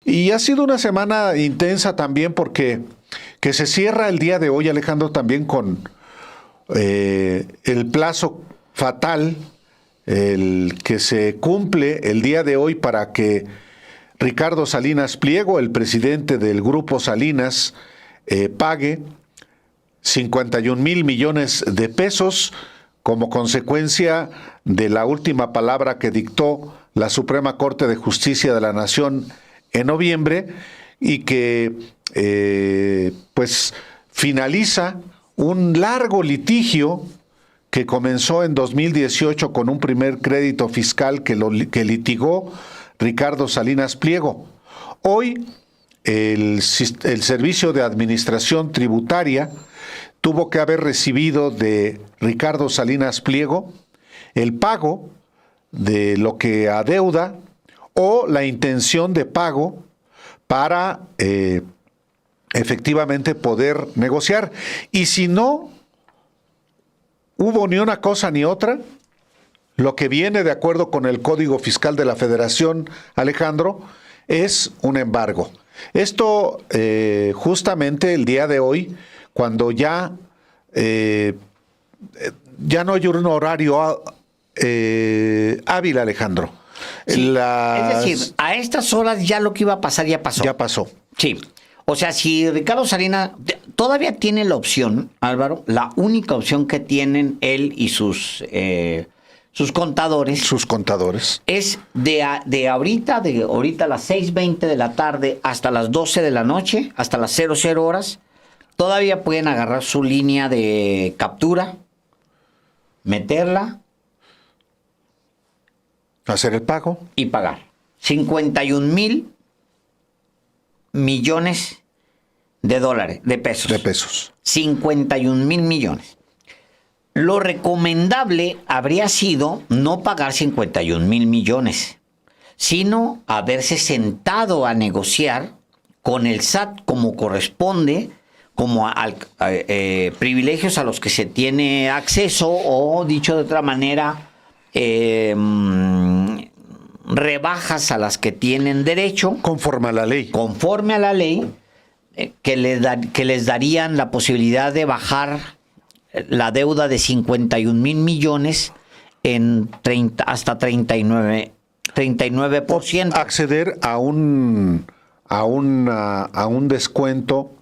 Y ha sido una semana intensa también porque que se cierra el día de hoy, Alejandro, también con el plazo fatal, el que se cumple el día de hoy para que Ricardo Salinas Pliego, el presidente del Grupo Salinas, pague 51 mil millones de pesos como consecuencia de la última palabra que dictó la Suprema Corte de Justicia de la Nación en noviembre y que pues finaliza un largo litigio que comenzó en 2018 con un primer crédito fiscal que litigó Ricardo Salinas Pliego. Hoy el Servicio de Administración Tributaria tuvo que haber recibido de Ricardo Salinas Pliego el pago de lo que adeuda o la intención de pago para efectivamente poder negociar. Y si no hubo ni una cosa ni otra, lo que viene de acuerdo con el Código Fiscal de la Federación, Alejandro, es un embargo. Esto justamente el día de hoy, cuando ya no hay un horario hábil, Alejandro. Sí, es decir, a estas horas ya lo que iba a pasar ya pasó. Ya pasó. Sí. O sea, si Ricardo Salinas todavía tiene la opción, Álvaro, la única opción que tienen él y sus contadores. Sus contadores. Es de ahorita a las 6:20 de la tarde hasta las 12 de la noche, hasta las 00 horas, todavía pueden agarrar su línea de captura, meterla, hacer el pago y pagar. 51 mil millones de dólares, de pesos. De pesos. 51 mil millones. Lo recomendable habría sido no pagar 51 mil millones, sino haberse sentado a negociar con el SAT como corresponde, como privilegios a los que se tiene acceso, o dicho de otra manera, rebajas a las que tienen derecho. Conforme a la ley. Conforme a la ley, que les darían la posibilidad de bajar la deuda de 51 mil millones en hasta 39%. Acceder a un descuento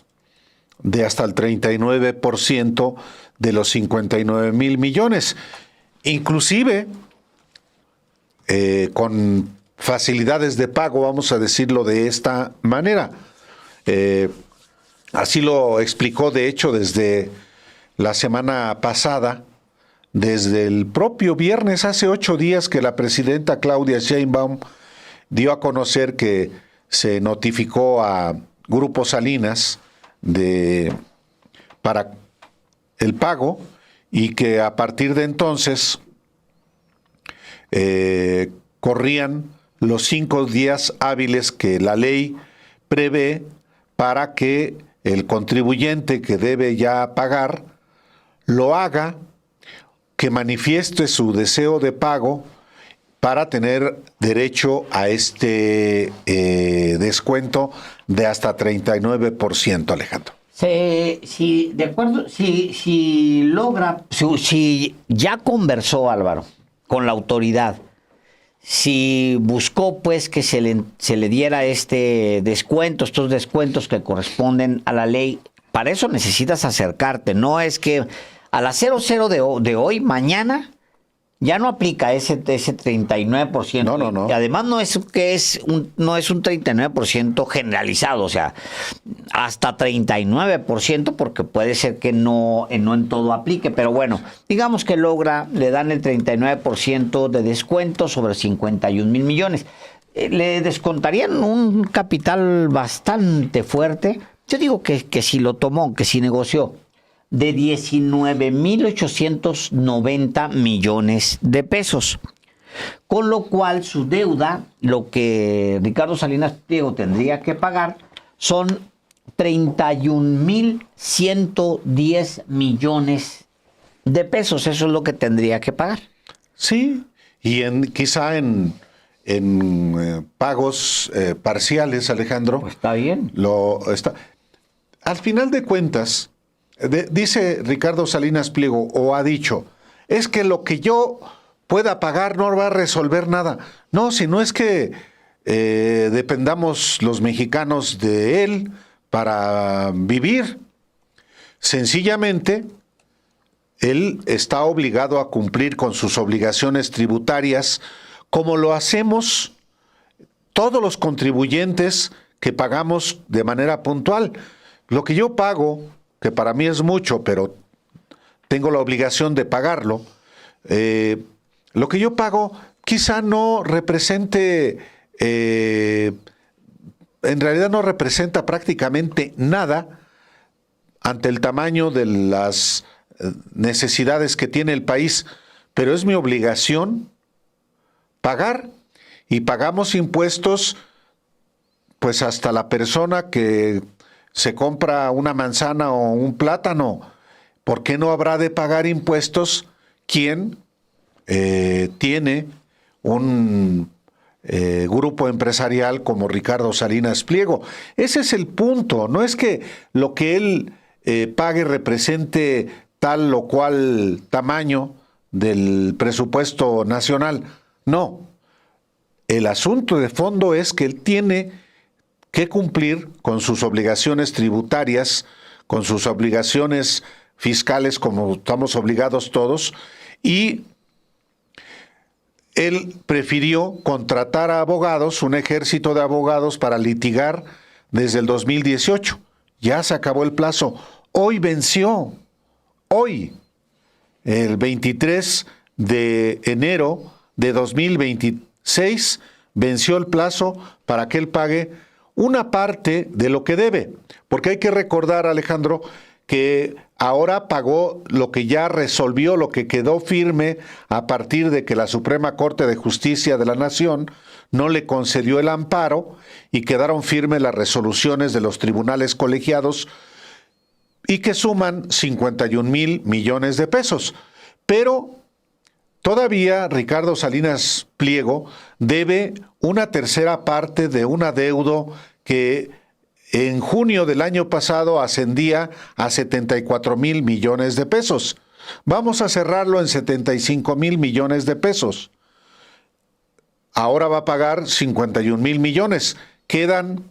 de hasta el 39% de los 59 mil millones. Inclusive, con facilidades de pago, vamos a decirlo de esta manera. Así lo explicó, de hecho, desde la semana pasada, desde el propio viernes, hace 8 días que la presidenta Claudia Sheinbaum dio a conocer que se notificó a Grupo Salinas para el pago y que a partir de entonces corrían los 5 días hábiles que la ley prevé para que el contribuyente que debe ya pagar lo haga, que manifieste su deseo de pago para tener derecho a este descuento de hasta 39%, Alejandro. Si ya conversó, Álvaro, con la autoridad, si buscó pues que se le diera estos descuentos que corresponden a la ley, para eso necesitas acercarte. No es que a las 00 de hoy, mañana, ya no aplica ese 39%. No. Y además no es un 39% generalizado, o sea, hasta 39%, porque puede ser que no en todo aplique, pero bueno, digamos que le dan el 39% de descuento sobre 51 mil millones. Le descontarían un capital bastante fuerte. Yo digo que si lo tomó, que si negoció, de 19,890 millones de pesos. Con lo cual su deuda, lo que Ricardo Salinas Pliego tendría que pagar, son 31,110 millones de pesos. Eso es lo que tendría que pagar. Sí, y quizá en pagos parciales, Alejandro. Pues está bien. Al final de cuentas, dice Ricardo Salinas Pliego, o ha dicho, es que lo que yo pueda pagar no va a resolver nada. No, si no es que dependamos los mexicanos de él para vivir. Sencillamente, él está obligado a cumplir con sus obligaciones tributarias, como lo hacemos todos los contribuyentes que pagamos de manera puntual. Lo que yo pago, que para mí es mucho, pero tengo la obligación de pagarlo, lo que yo pago quizá no represente, en realidad no representa prácticamente nada ante el tamaño de las necesidades que tiene el país, pero es mi obligación pagar, y pagamos impuestos pues hasta la persona que se compra una manzana o un plátano. ¿Por qué no habrá de pagar impuestos quien tiene un grupo empresarial como Ricardo Salinas Pliego? Ese es el punto. No es que lo que él pague represente tal o cual tamaño del presupuesto nacional. No. El asunto de fondo es que él tiene que cumplir con sus obligaciones tributarias, con sus obligaciones fiscales, como estamos obligados todos, y él prefirió contratar a abogados, un ejército de abogados para litigar desde el 2018. Ya se acabó el plazo. Hoy venció. Hoy, el 23 de enero de 2026, venció el plazo para que él pague una parte de lo que debe. Porque hay que recordar, Alejandro, que ahora pagó lo que ya resolvió, lo que quedó firme a partir de que la Suprema Corte de Justicia de la Nación no le concedió el amparo y quedaron firmes las resoluciones de los tribunales colegiados y que suman 51,000 millones de pesos. Pero todavía Ricardo Salinas Pliego debe una tercera parte de un adeudo que en junio del año pasado ascendía a 74,000 millones de pesos. Vamos a cerrarlo en 75,000 millones de pesos. Ahora va a pagar 51,000 millones. Quedan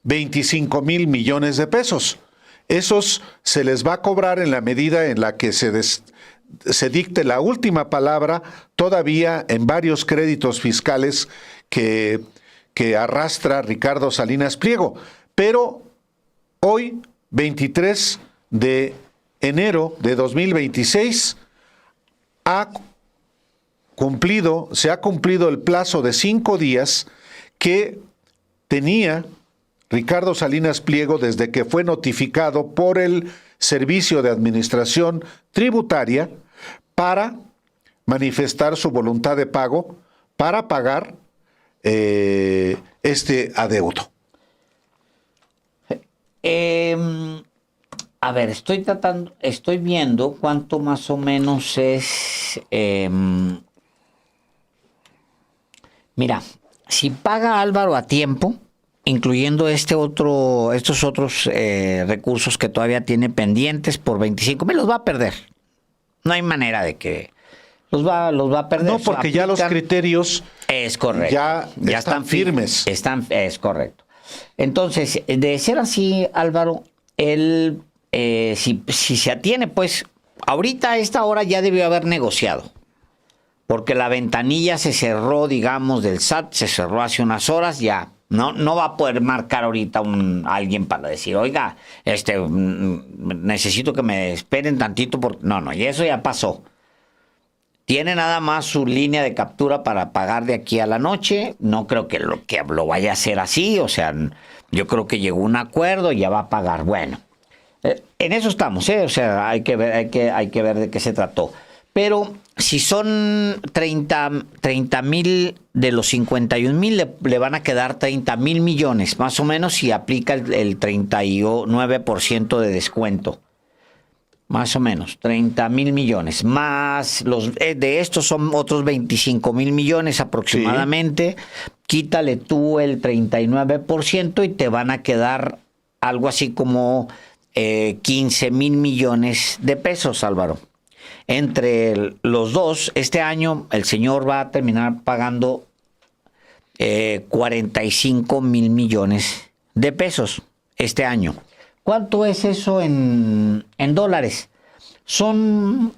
25,000 millones de pesos. Esos se les va a cobrar en la medida en la que se dicte la última palabra todavía en varios créditos fiscales que arrastra Ricardo Salinas Pliego. Pero hoy, 23 de enero de 2026, se ha cumplido el plazo de 5 días que tenía Ricardo Salinas Pliego desde que fue notificado por el Servicio de Administración Tributaria para manifestar su voluntad de pago, para pagar este adeudo. A ver, estoy viendo cuánto más o menos es. Mira, si paga Álvaro a tiempo, incluyendo estos otros recursos que todavía tiene pendientes por 25,000, los va a perder. No hay manera de que los va a perder. No, porque ya los criterios es correcto. ya están firmes. Es correcto. Entonces, de ser así, Álvaro, él, si se atiene, pues, ahorita a esta hora ya debió haber negociado. Porque la ventanilla se cerró, digamos, del SAT, se cerró hace unas horas, ya. No va a poder marcar ahorita alguien para decir, oiga, necesito que me esperen tantito. No, y eso ya pasó. Tiene nada más su línea de captura para pagar de aquí a la noche. No creo que lo vaya a hacer así. O sea, yo creo que llegó a un acuerdo y ya va a pagar. Bueno, en eso estamos, ¿eh? O sea, hay que ver de qué se trató. Pero si son 30,000 de los 51,000, le van a quedar 30,000 millones, más o menos, si aplica el 39% de descuento. Más o menos, 30,000 millones. Más de estos son otros 25,000 millones aproximadamente. Sí. Quítale tú el 39% y te van a quedar algo así como 15,000 millones de pesos, Álvaro. Entre los dos, este año el señor va a terminar pagando 45,000 millones de pesos este año. ¿Cuánto es eso en dólares? Son,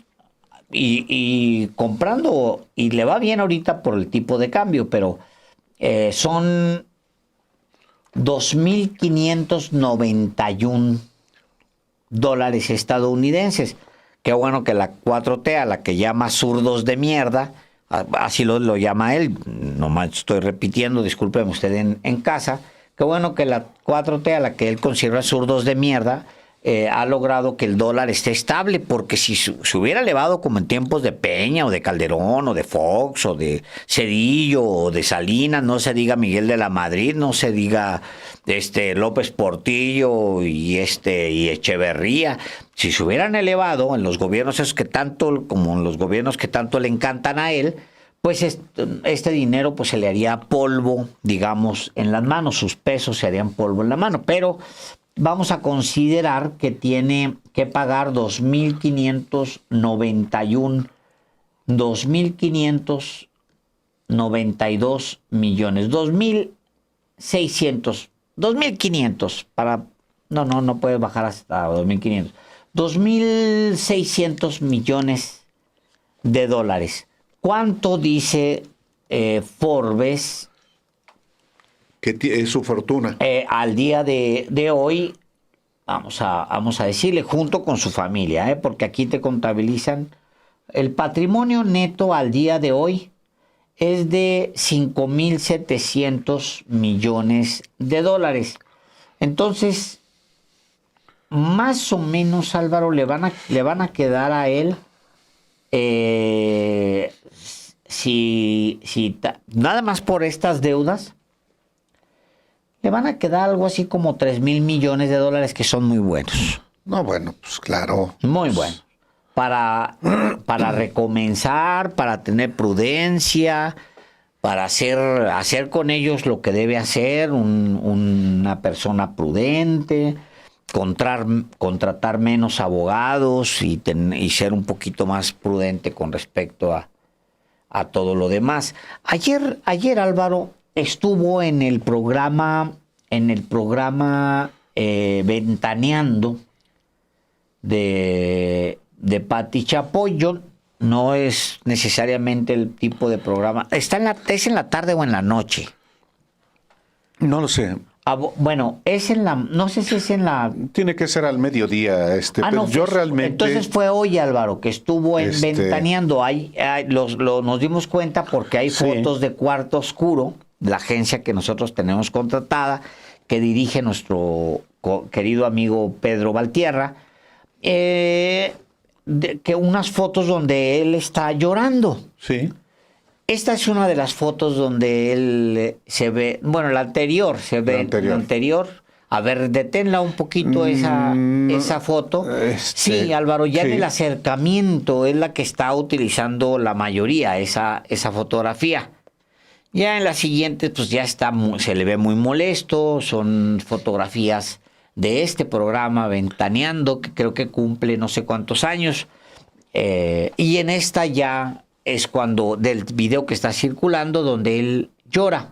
y comprando, y le va bien ahorita por el tipo de cambio, pero son 2,591 dólares estadounidenses. Qué bueno que la 4T, a la que llama zurdos de mierda, así lo llama él, nomás estoy repitiendo, discúlpeme usted en casa. Qué bueno que la 4T, a la que él considera zurdos de mierda, ha logrado que el dólar esté estable, porque si se hubiera elevado como en tiempos de Peña o de Calderón o de Fox o de Cedillo o de Salinas, no se diga Miguel de la Madrid, no se diga López Portillo y Echeverría, si se hubieran elevado en los gobiernos esos que tanto, como en los gobiernos que tanto le encantan a él, pues este dinero pues se le haría polvo, digamos, en las manos, sus pesos se harían polvo en la mano, pero vamos a considerar que tiene que pagar 2,592 millones, 2,500 para, no puede bajar hasta 2,500, 2,600 millones de dólares. ¿Cuánto dice Forbes? Que es su fortuna. Al día de hoy, vamos a decirle, junto con su familia, porque aquí te contabilizan. El patrimonio neto al día de hoy es de 5,700 millones de dólares. Entonces, más o menos, Álvaro, le van a quedar a él, nada más por estas deudas, le van a quedar algo así como 3,000 millones de dólares, que son muy buenos. No, bueno, pues claro. Muy buenos. Para recomenzar, para tener prudencia, para hacer con ellos lo que debe hacer una persona prudente, contratar menos abogados y ser un poquito más prudente con respecto a todo lo demás. Ayer Álvaro estuvo en el programa Ventaneando de Pati Chapoy. Yo no es necesariamente el tipo de programa. ¿Es en la tarde o en la noche? No lo sé. Bueno, no sé si es en la... Tiene que ser al mediodía, pero yo realmente... Entonces fue hoy, Álvaro, que estuvo en Ventaneando. Nos dimos cuenta porque hay fotos de Cuarto Oscuro, la agencia que nosotros tenemos contratada, que dirige nuestro querido amigo Pedro Valtierra, que unas fotos donde él está llorando. Sí. Esta es una de las fotos donde él se ve, bueno, la anterior se ve. La anterior. A ver, deténla un poquito esa foto. Sí, Álvaro, ya en el acercamiento es la que está utilizando la mayoría, esa fotografía. Ya en la siguiente, pues ya se le ve muy molesto. Son fotografías de este programa Ventaneando, que creo que cumple no sé cuántos años. Y en esta ya es del video que está circulando, donde él llora.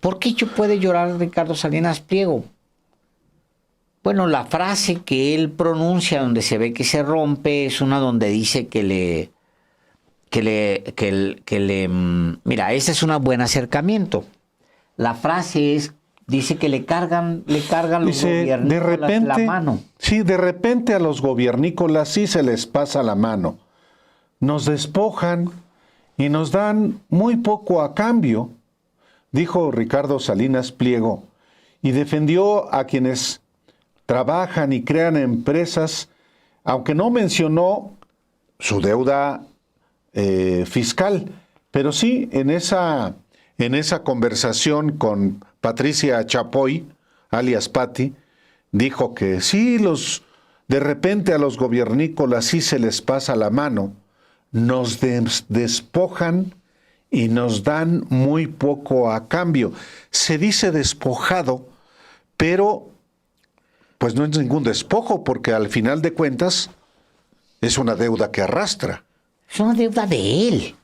¿Por qué puede llorar Ricardo Salinas Pliego? Bueno, la frase que él pronuncia, donde se ve que se rompe, es una donde dice mira, ese es un buen acercamiento. La frase dice que le cargan los gobiernícolas la mano. Sí, de repente a los gobiernícolas sí se les pasa la mano. Nos despojan y nos dan muy poco a cambio, dijo Ricardo Salinas Pliego, y defendió a quienes trabajan y crean empresas, aunque no mencionó su deuda fiscal, pero sí en esa conversación con Patricia Chapoy, alias Patti, dijo que sí, los de repente a los gobiernícolas sí se les pasa la mano, nos despojan y nos dan muy poco a cambio. Se dice despojado, pero pues no es ningún despojo, porque al final de cuentas es una deuda que arrastra. Es una deuda de él.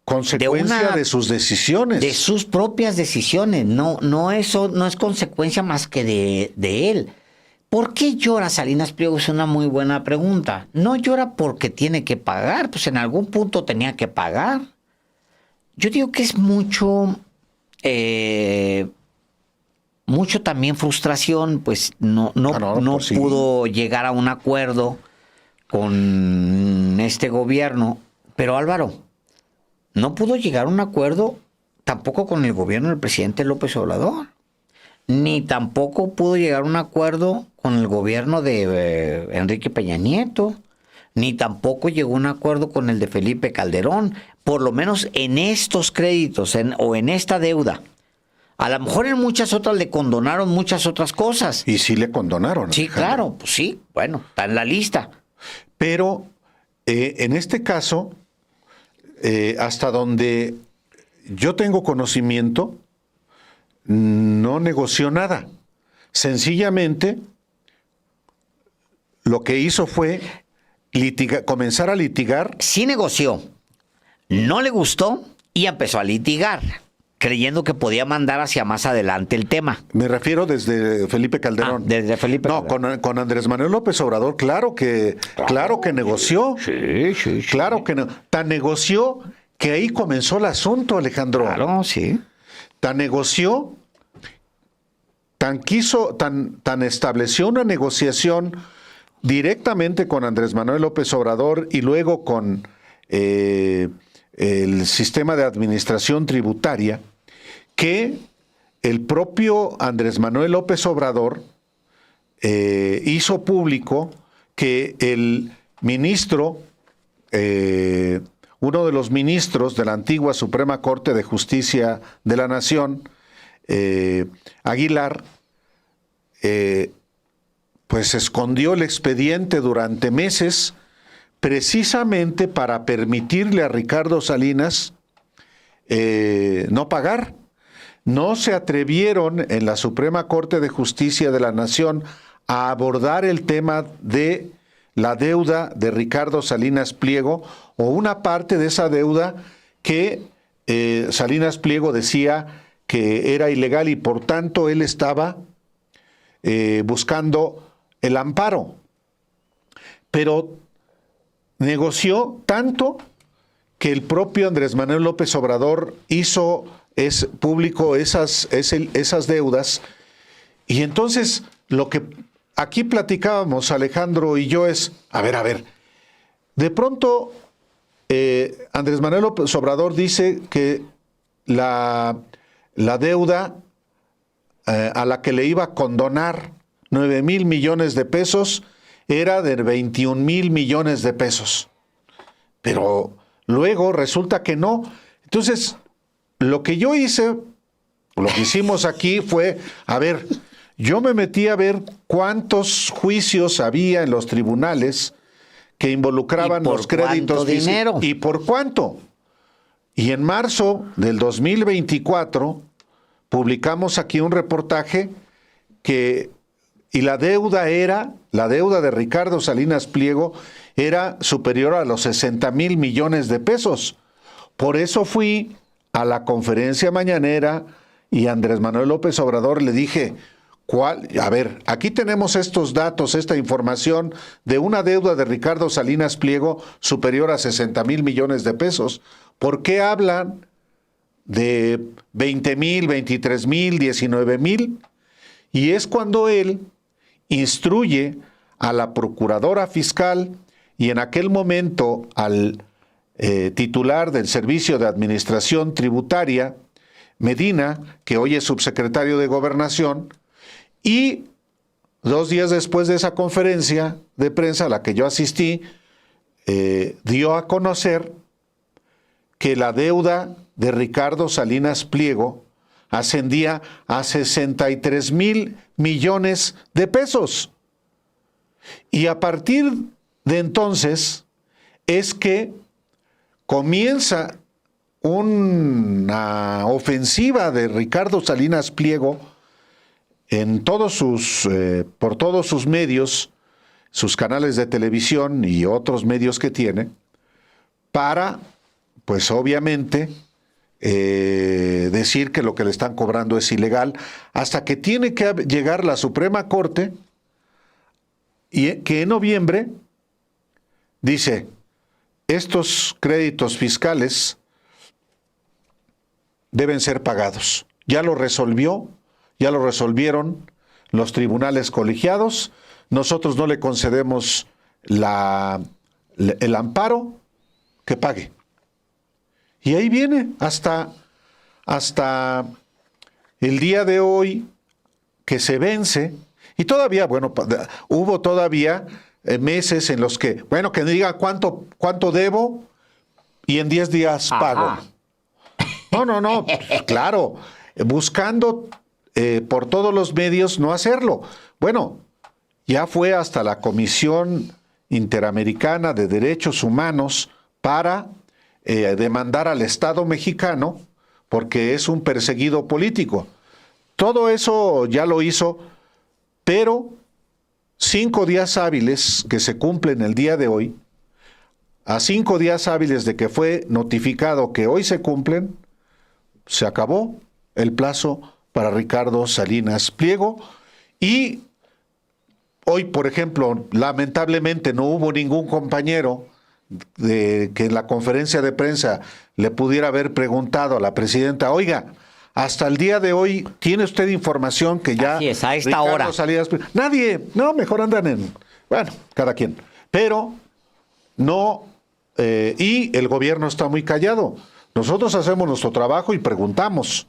Consecuencia de sus decisiones. De sus propias decisiones. No eso no es consecuencia más que de él. ¿Por qué llora Salinas Pliego? Es una muy buena pregunta. No llora porque tiene que pagar, pues en algún punto tenía que pagar. Yo digo que es mucho también frustración, pues no pues sí. pudo llegar a un acuerdo con este gobierno. Pero Álvaro, no pudo llegar a un acuerdo tampoco con el gobierno del presidente López Obrador, ni tampoco pudo llegar a un acuerdo con el gobierno de Enrique Peña Nieto, ni tampoco llegó a un acuerdo con el de Felipe Calderón, por lo menos en estos créditos o en esta deuda. A lo mejor en muchas otras le condonaron muchas otras cosas. Y sí le condonaron. Sí, Alejandro. claro, pues sí, bueno, está en la lista. Pero en este caso, hasta donde yo tengo conocimiento, no negoció nada. Sencillamente, lo que hizo fue comenzar a litigar. Sí negoció, no le gustó y empezó a litigar, creyendo que podía mandar hacia más adelante el tema. Me refiero desde Felipe Calderón. Desde Felipe No, Calderón. con Andrés Manuel López Obrador, claro que negoció. Sí. Claro que tan negoció que ahí comenzó el asunto, Alejandro. Claro, sí. Tan negoció, tan estableció una negociación directamente con Andrés Manuel López Obrador y luego con el sistema de administración tributaria, que el propio Andrés Manuel López Obrador hizo público que el ministro, uno de los ministros de la antigua Suprema Corte de Justicia de la Nación, Aguilar, pues escondió el expediente durante meses precisamente para permitirle a Ricardo Salinas no pagar. No se atrevieron en la Suprema Corte de Justicia de la Nación a abordar el tema de la deuda de Ricardo Salinas Pliego o una parte de esa deuda que Salinas Pliego decía que era ilegal y por tanto él estaba buscando el amparo. Pero negoció tanto que el propio Andrés Manuel López Obrador hizo público esas deudas. Y entonces lo que aquí platicábamos Alejandro y yo es, a ver, de pronto Andrés Manuel López Obrador dice que la deuda a la que le iba a condonar 9,000 millones de pesos era de 21,000 millones de pesos. Pero luego resulta que no. Entonces, lo que yo hice, lo que hicimos aquí fue, a ver, yo me metí a ver cuántos juicios había en los tribunales que involucraban los créditos. Dinero. ¿Y por cuánto? Y en marzo del 2024 publicamos aquí un reportaje y la deuda de Ricardo Salinas Pliego era superior a los 60,000 millones de pesos. Por eso fui a la conferencia mañanera y a Andrés Manuel López Obrador le dije, a ver, aquí tenemos estos datos, esta información de una deuda de Ricardo Salinas Pliego superior a 60,000 millones de pesos. ¿Por qué hablan de 20,000, 23,000, 19,000? Y es cuando él instruye a la procuradora fiscal y en aquel momento al titular del Servicio de Administración Tributaria, Medina, que hoy es subsecretario de Gobernación, y 2 días después de esa conferencia de prensa a la que yo asistí, dio a conocer que la deuda de Ricardo Salinas Pliego ascendía a 63,000 millones de pesos. Y a partir de entonces es que comienza una ofensiva de Ricardo Salinas Pliego en por todos sus medios, sus canales de televisión y otros medios que tiene, para, pues obviamente, decir que lo que le están cobrando es ilegal, hasta que tiene que llegar la Suprema Corte, y que en noviembre dice, estos créditos fiscales deben ser pagados. Ya lo resolvieron los tribunales colegiados, nosotros no le concedemos el amparo, que pague. Y ahí viene hasta el día de hoy que se vence, y todavía, bueno, hubo todavía meses en los que, bueno, que diga cuánto debo y en 10 días pago. Ajá. No, claro, buscando por todos los medios no hacerlo. Bueno, ya fue hasta la Comisión Interamericana de Derechos Humanos para demandar al Estado mexicano porque es un perseguido político. Todo eso ya lo hizo, pero 5 días hábiles que se cumplen el día de hoy, a 5 días hábiles de que fue notificado que hoy se cumplen, se acabó el plazo para Ricardo Salinas Pliego. Y hoy, por ejemplo, lamentablemente no hubo ningún compañero que en la conferencia de prensa le pudiera haber preguntado a la presidenta, oiga, hasta el día de hoy, ¿tiene usted información que ya... Así es, a esta Ricardo hora. Salinas Pliego? Nadie, no, mejor andan en... Bueno, cada quien. Pero no, y el gobierno está muy callado. Nosotros hacemos nuestro trabajo y preguntamos.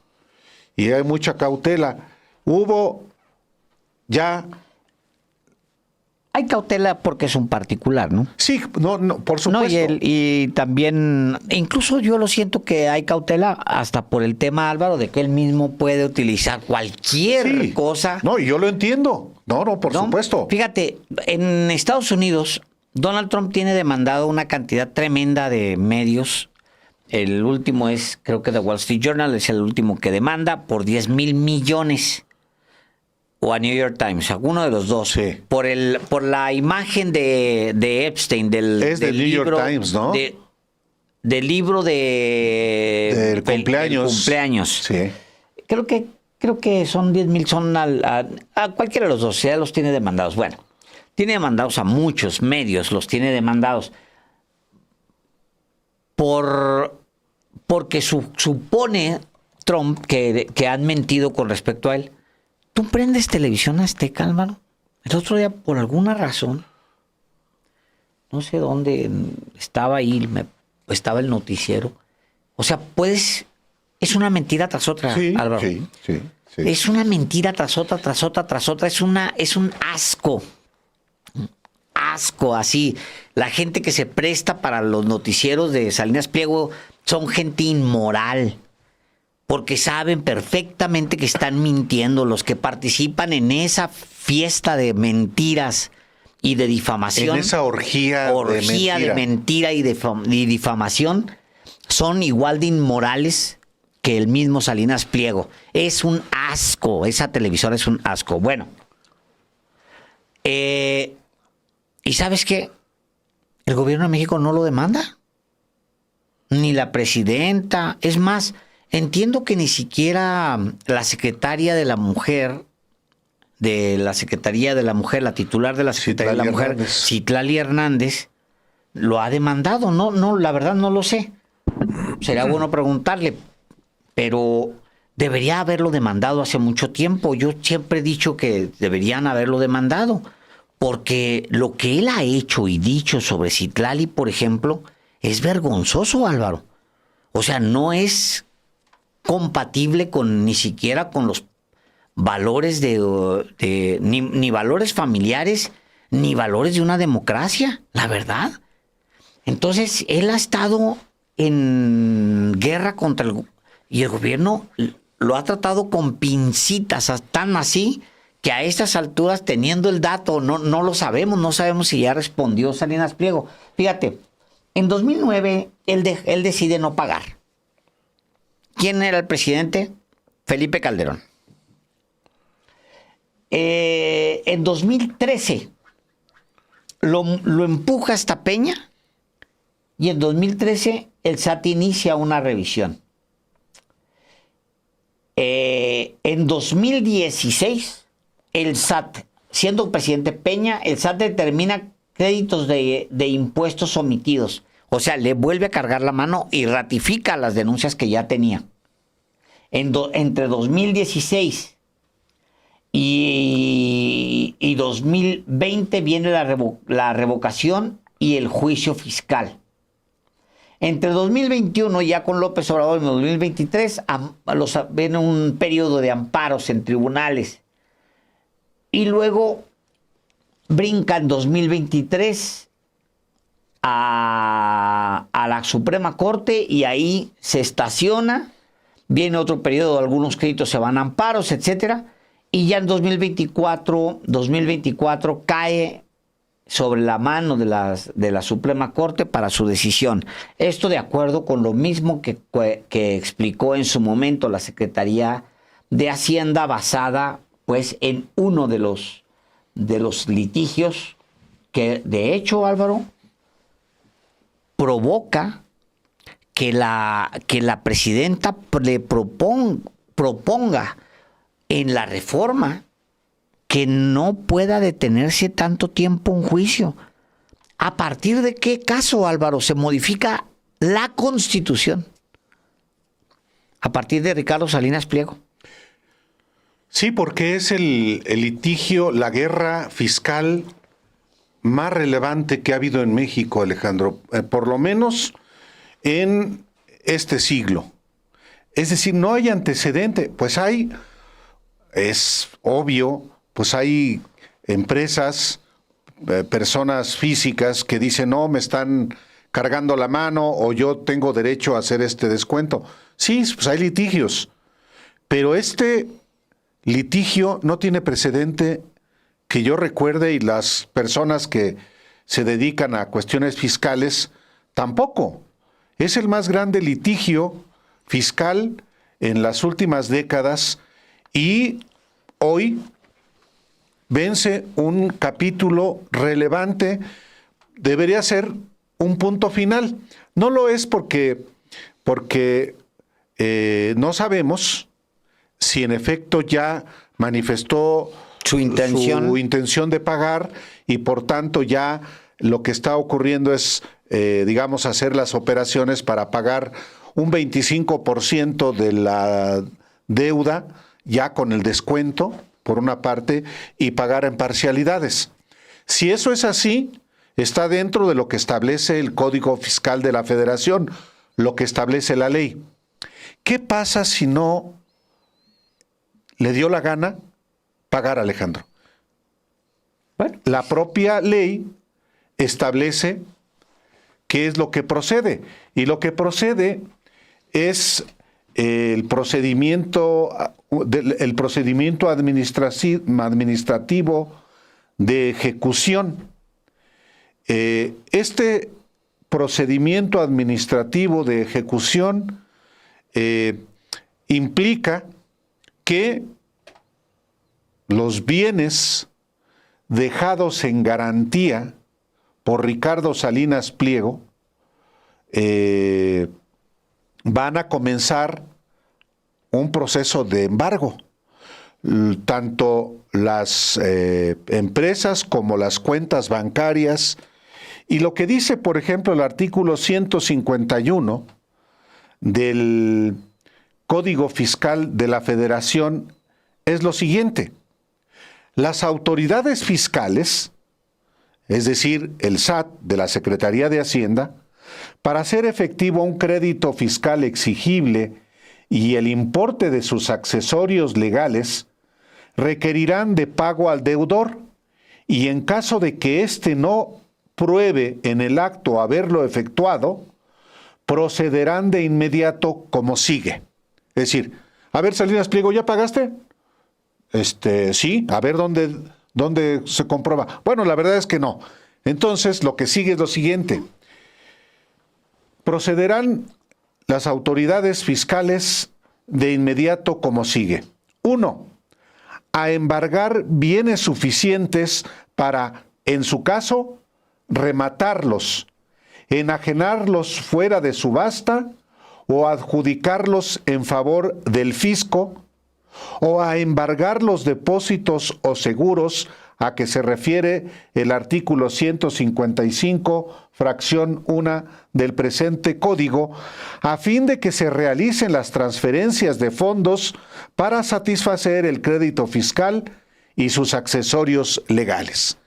Y hay mucha cautela. Hubo ya... Hay cautela porque es un particular, ¿no? Sí, no, por supuesto. No, y también, incluso yo lo siento que hay cautela hasta por el tema, Álvaro, de que él mismo puede utilizar cualquier Sí. cosa. No, y yo lo entiendo. No, por ¿no? supuesto. Fíjate, en Estados Unidos, Donald Trump tiene demandado una cantidad tremenda de medios. El último es, creo que The Wall Street Journal es el último que demanda por 10,000 millones. O a New York Times, alguno de los dos. Sí. Por la imagen de Epstein, Es del New York libro, Times, ¿no? Del libro Del cumpleaños. del cumpleaños. Sí. Creo que son 10,000, son a cualquiera de los dos, ya los tiene demandados. Bueno, tiene demandados a muchos medios, los tiene demandados porque supone Trump que han mentido con respecto a él. ¿Tú prendes televisión azteca, Álvaro? El otro día, por alguna razón, no sé dónde estaba ahí, estaba el noticiero. O sea, es una mentira tras otra, Sí, Álvaro. sí. Es una mentira tras otra, tras otra, tras otra. Es un asco. Asco, así. La gente que se presta para los noticieros de Salinas Pliego son gente inmoral. Porque saben perfectamente que están mintiendo. Los que participan en esa fiesta de mentiras y de difamación. En esa orgía de mentira y difamación son igual de inmorales que el mismo Salinas Pliego. Es un asco. Esa televisora es un asco. Bueno. ¿Y sabes qué? El gobierno de México no lo demanda. Ni la presidenta. Es más, entiendo que ni siquiera la secretaria de la mujer, la titular de la Secretaría de la Mujer, Citlali Hernández, lo ha demandado. No, la verdad no lo sé. Sería bueno preguntarle, pero debería haberlo demandado hace mucho tiempo. Yo siempre he dicho que deberían haberlo demandado, porque lo que él ha hecho y dicho sobre Citlali, por ejemplo, es vergonzoso, Álvaro. O sea, no es compatible ni siquiera con los valores ni valores familiares, ni valores de una democracia, la verdad. Entonces, él ha estado en guerra y el gobierno lo ha tratado con pincitas, tan así que a estas alturas, teniendo el dato, no lo sabemos, no sabemos si ya respondió Salinas Pliego. Fíjate, en 2009 él decide no pagar. ¿Quién era el presidente? Felipe Calderón. En 2013 lo empuja hasta Peña y en 2013 el SAT inicia una revisión. En 2016 el SAT, siendo presidente Peña, el SAT determina créditos de impuestos omitidos. O sea, le vuelve a cargar la mano y ratifica las denuncias que ya tenía. Entre 2016 y 2020 viene la revocación y el juicio fiscal. Entre 2021, ya con López Obrador, en 2023, viene un periodo de amparos en tribunales. Y luego brinca en 2023 a la Suprema Corte y ahí se estaciona. Viene otro periodo, algunos créditos se van a amparos, etcétera. Y ya en 2024 cae sobre la mano de la Suprema Corte para su decisión. Esto de acuerdo con lo mismo que explicó en su momento la Secretaría de Hacienda, basada pues en uno de los litigios que, de hecho, Álvaro, provoca que la presidenta le proponga en la reforma que no pueda detenerse tanto tiempo un juicio. ¿A partir de qué caso, Álvaro, se modifica la Constitución? A partir de Ricardo Salinas Pliego. Sí, porque es el litigio, la guerra fiscal más relevante que ha habido en México, Alejandro, por lo menos en este siglo. Es decir, no hay antecedente, pues es obvio, pues hay empresas, personas físicas que dicen, no, me están cargando la mano o yo tengo derecho a hacer este descuento. Sí, pues hay litigios, pero este litigio no tiene precedente que yo recuerde y las personas que se dedican a cuestiones fiscales tampoco. Es el más grande litigio fiscal en las últimas décadas y hoy vence un capítulo relevante, debería ser un punto final. No lo es porque no sabemos si en efecto ya manifestó su intención de pagar y por tanto ya lo que está ocurriendo es, digamos, hacer las operaciones para pagar un 25% de la deuda ya con el descuento, por una parte, y pagar en parcialidades. Si eso es así, está dentro de lo que establece el Código Fiscal de la Federación, lo que establece la ley. ¿Qué pasa si no le dio la gana pagar, Alejandro? Bueno, la propia ley establece qué es lo que procede, y lo que procede es el procedimiento administrativo de ejecución. Este procedimiento administrativo de ejecución implica que los bienes dejados en garantía por Ricardo Salinas Pliego van a comenzar un proceso de embargo. Tanto las empresas como las cuentas bancarias. Y lo que dice, por ejemplo, el artículo 151 del Código Fiscal de la Federación es lo siguiente: las autoridades fiscales, es decir, el SAT de la Secretaría de Hacienda, para hacer efectivo un crédito fiscal exigible y el importe de sus accesorios legales, requerirán de pago al deudor, y en caso de que éste no pruebe en el acto haberlo efectuado, procederán de inmediato como sigue. Es decir, a ver, Salinas Pliego, ¿ya pagaste? Sí, a ver dónde se comprueba. Bueno, la verdad es que no. Entonces, lo que sigue es lo siguiente. Procederán las autoridades fiscales de inmediato como sigue. 1. A embargar bienes suficientes para, en su caso, rematarlos, enajenarlos fuera de subasta o adjudicarlos en favor del fisco, o a embargar los depósitos o seguros a que se refiere el artículo 155, fracción 1 del presente código, a fin de que se realicen las transferencias de fondos para satisfacer el crédito fiscal y sus accesorios legales.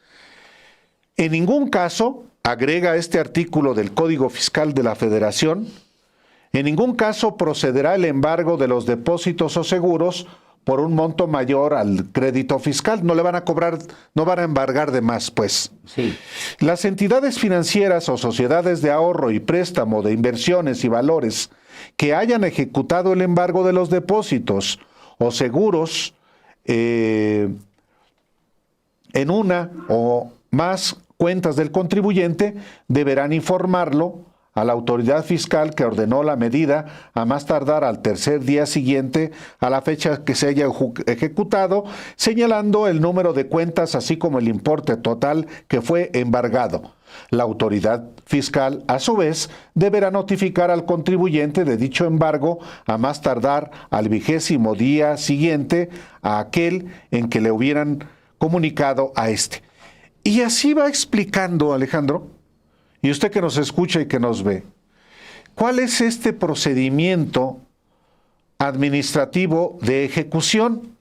En ningún caso, agrega este artículo del Código Fiscal de la Federación, en ningún caso procederá el embargo de los depósitos o seguros por un monto mayor al crédito fiscal. No le van a cobrar, no van a embargar de más, pues. Sí. Las entidades financieras o sociedades de ahorro y préstamo de inversiones y valores que hayan ejecutado el embargo de los depósitos o seguros en una o más cuentas del contribuyente deberán informarlo a la autoridad fiscal que ordenó la medida a más tardar al tercer día siguiente a la fecha que se haya ejecutado, señalando el número de cuentas así como el importe total que fue embargado. La autoridad fiscal, a su vez, deberá notificar al contribuyente de dicho embargo a más tardar al 20º día siguiente a aquel en que le hubieran comunicado a este. Y así va explicando, Alejandro, y usted que nos escucha y que nos ve, ¿cuál es este procedimiento administrativo de ejecución,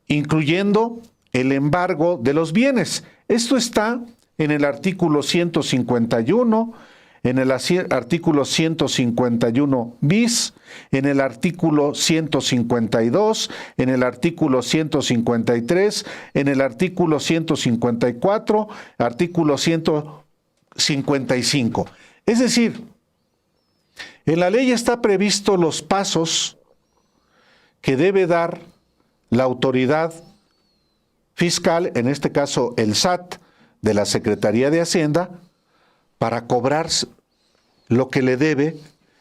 incluyendo el embargo de los bienes? Esto está en el artículo 151, en el artículo 151 bis, en el artículo 152, en el artículo 153, en el artículo 154, artículo 155. Es decir, en la ley está previsto los pasos que debe dar la autoridad fiscal, en este caso el SAT de la Secretaría de Hacienda, para cobrar lo que le debe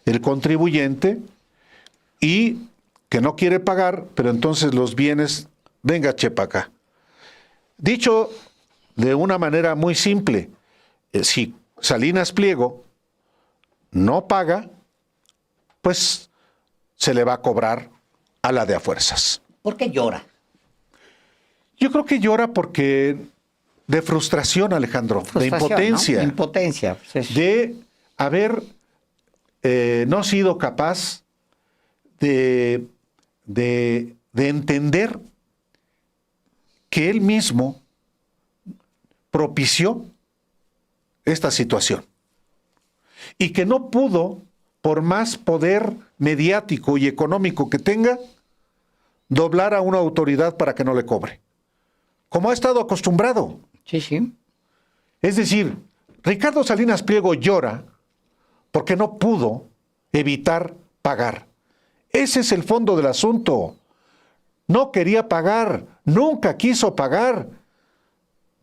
el contribuyente y que no quiere pagar, pero entonces los bienes, venga, chepa acá. Dicho de una manera muy simple, si Salinas Pliego no paga, pues se le va a cobrar a la de a fuerzas. ¿Por qué llora? Yo creo que llora porque de frustración, Alejandro, de impotencia. ¿No? Impotencia. Pues de haber no sido capaz de entender que él mismo propició esta situación y que no pudo, por más poder mediático y económico que tenga, doblar a una autoridad para que no le cobre, como ha estado acostumbrado. Sí, sí. Es decir, Ricardo Salinas Pliego llora porque no pudo evitar pagar. Ese es el fondo del asunto. No quería pagar, nunca quiso pagar.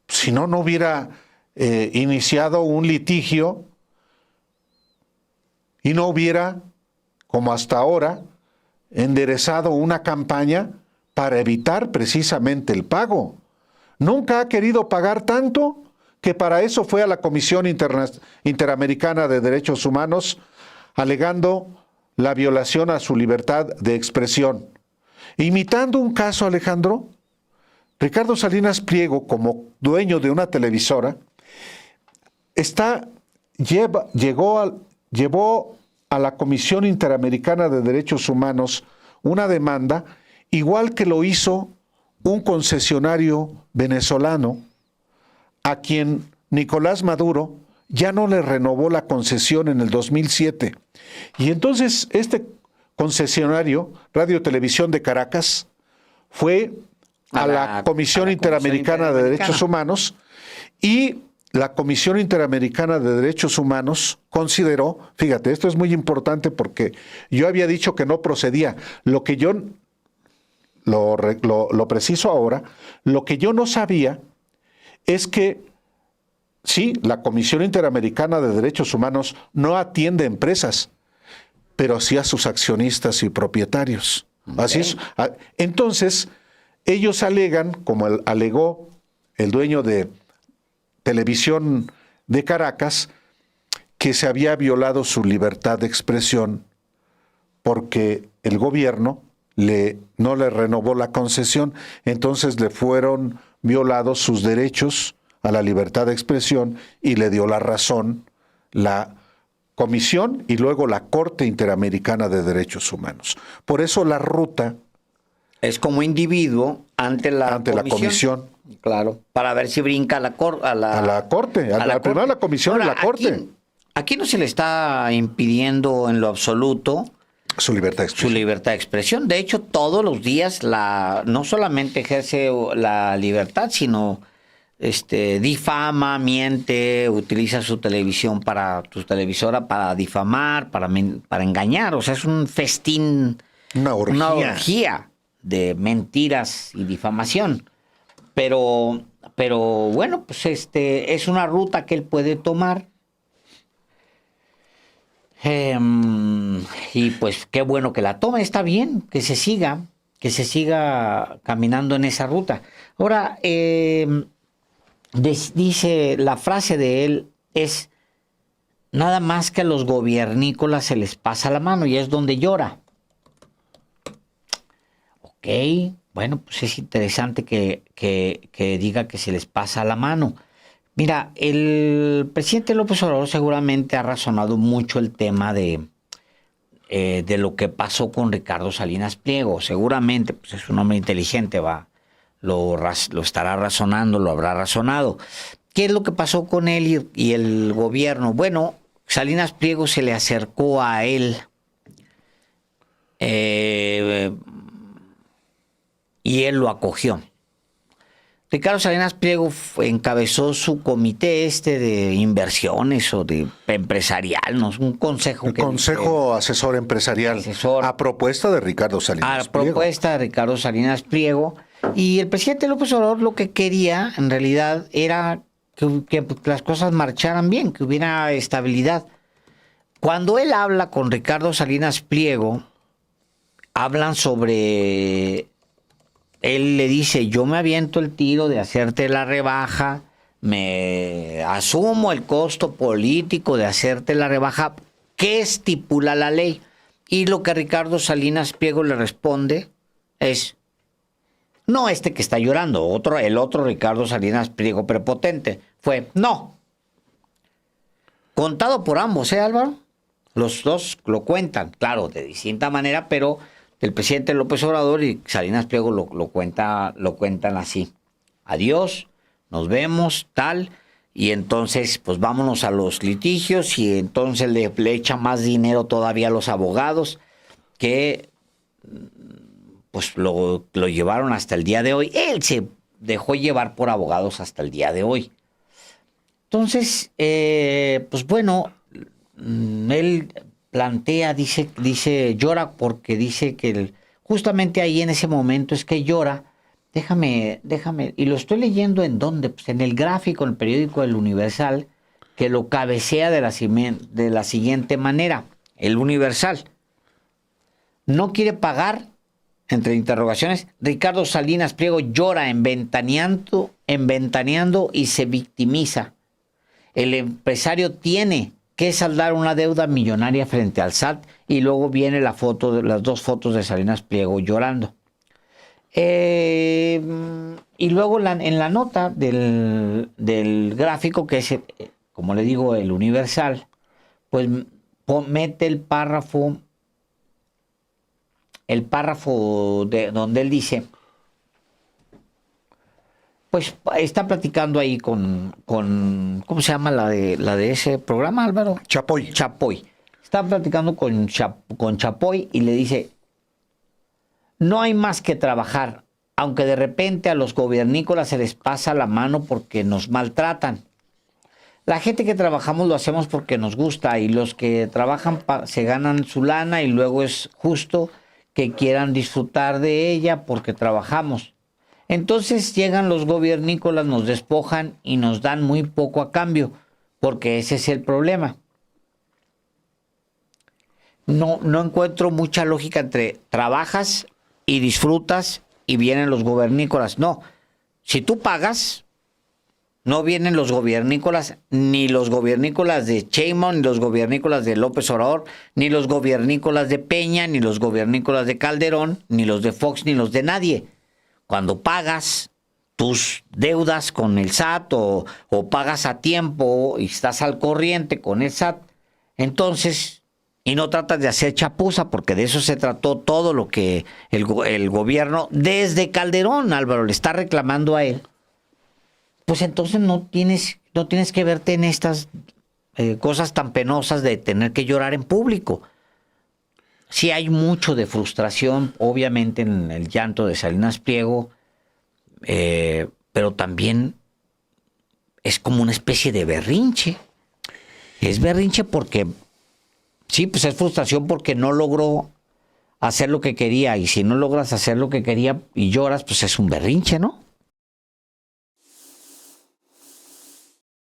Si no, no hubiera iniciado un litigio y no hubiera, como hasta ahora, enderezado una campaña para evitar precisamente el pago. Nunca ha querido pagar tanto que para eso fue a la Comisión Interamericana de Derechos Humanos alegando la violación a su libertad de expresión. Imitando un caso, Alejandro, Ricardo Salinas Pliego, como dueño de una televisora, llevó a la Comisión Interamericana de Derechos Humanos una demanda, igual que lo hizo un concesionario venezolano a quien Nicolás Maduro ya no le renovó la concesión en el 2007. Y entonces este concesionario, Radio Televisión de Caracas, fue a la Comisión Interamericana de Derechos Humanos y la Comisión Interamericana de Derechos Humanos consideró, fíjate, esto es muy importante porque yo había dicho que no procedía. Lo que lo preciso ahora. Lo que yo no sabía es que sí, la Comisión Interamericana de Derechos Humanos no atiende empresas, pero sí a sus accionistas y propietarios. Okay. Así es. Entonces, ellos alegan, como alegó el dueño de Televisión de Caracas, que se había violado su libertad de expresión porque el gobierno no le renovó la concesión, entonces le fueron violados sus derechos a la libertad de expresión y le dio la razón la Comisión y luego la Corte Interamericana de Derechos Humanos. Por eso la ruta es como individuo ante la comisión. Claro, para ver si brinca a la Corte. Primero la Comisión y la Corte. Aquí no se le está impidiendo en lo absoluto su libertad de expresión. De hecho, todos los días no solamente ejerce la libertad, sino difama, miente, utiliza su televisora para difamar, para engañar. O sea, es un festín, una orgía de mentiras y difamación. Pero bueno, pues es una ruta que él puede tomar. Y pues qué bueno que la tome, está bien, que se siga caminando en esa ruta. Ahora, dice, la frase de él es: nada más que a los gobiernícolas se les pasa la mano, y es donde llora. Ok, bueno, pues es interesante que diga que se les pasa la mano. Mira, el presidente López Obrador seguramente ha razonado mucho el tema de lo que pasó con Ricardo Salinas Pliego. Seguramente, pues es un hombre inteligente, lo estará razonando, lo habrá razonado. ¿Qué es lo que pasó con él y el gobierno? Bueno, Salinas Pliego se le acercó a él y él lo acogió. Ricardo Salinas Pliego encabezó su comité de inversiones o de empresarial, ¿no? Un consejo. El Consejo Asesor Empresarial. A propuesta de Ricardo Salinas Pliego. A propuesta de Ricardo Salinas Pliego. Y el presidente López Obrador lo que quería, en realidad, era que las cosas marcharan bien, que hubiera estabilidad. Cuando él habla con Ricardo Salinas Pliego, hablan sobre... Él le dice: yo me aviento el tiro de hacerte la rebaja, me asumo el costo político de hacerte la rebaja que estipula la ley. Y lo que Ricardo Salinas Pliego le responde es: no que está llorando, el otro Ricardo Salinas Pliego prepotente, fue no. Contado por ambos, Álvaro? Los dos lo cuentan, claro, de distinta manera, pero el presidente López Obrador y Salinas Pliego lo cuentan así: adiós, nos vemos, tal, y entonces pues vámonos a los litigios, y entonces le echa más dinero todavía a los abogados, que pues lo llevaron hasta el día de hoy. Él se dejó llevar por abogados hasta el día de hoy. Entonces, pues bueno, él plantea, dice, llora porque dice que justamente ahí en ese momento es que llora. Déjame, y lo estoy leyendo ¿en dónde? Pues en el gráfico, en el periódico El Universal, que lo cabecea de la siguiente manera: El Universal no quiere pagar, entre interrogaciones, Ricardo Salinas Pliego llora en Ventaneando y se victimiza. El empresario tiene que saldar una deuda millonaria frente al SAT, y luego viene las dos fotos de Salinas Pliego llorando. Y luego en la nota del gráfico, que es, como le digo, El Universal, pues mete el párrafo donde él dice, pues está platicando ahí con ¿cómo se llama la de ese programa, Álvaro? Chapoy. Está platicando con Chapoy y le dice: no hay más que trabajar, aunque de repente a los gobiernícolas se les pasa la mano porque nos maltratan. La gente que trabajamos lo hacemos porque nos gusta, y los que trabajan se ganan su lana, y luego es justo que quieran disfrutar de ella porque trabajamos. Entonces llegan los gobiernícolas, nos despojan y nos dan muy poco a cambio, porque ese es el problema. No encuentro mucha lógica entre trabajas y disfrutas y vienen los gobiernícolas. No, si tú pagas, no vienen los gobiernícolas, ni los gobiernícolas de Sheinbaum, ni los gobiernícolas de López Obrador, ni los gobiernícolas de Peña, ni los gobiernícolas de Calderón, ni los de Fox, ni los de nadie. Cuando pagas tus deudas con el SAT o pagas a tiempo y estás al corriente con el SAT, entonces, y no tratas de hacer chapuza, porque de eso se trató todo lo que el gobierno, desde Calderón, Álvaro, le está reclamando a él, pues entonces no tienes que verte en estas cosas tan penosas de tener que llorar en público. Sí hay mucho de frustración, obviamente, en el llanto de Salinas Pliego, pero también es como una especie de berrinche. Es berrinche porque, sí, pues es frustración porque no logró hacer lo que quería, y si no logras hacer lo que quería y lloras, pues es un berrinche, ¿no?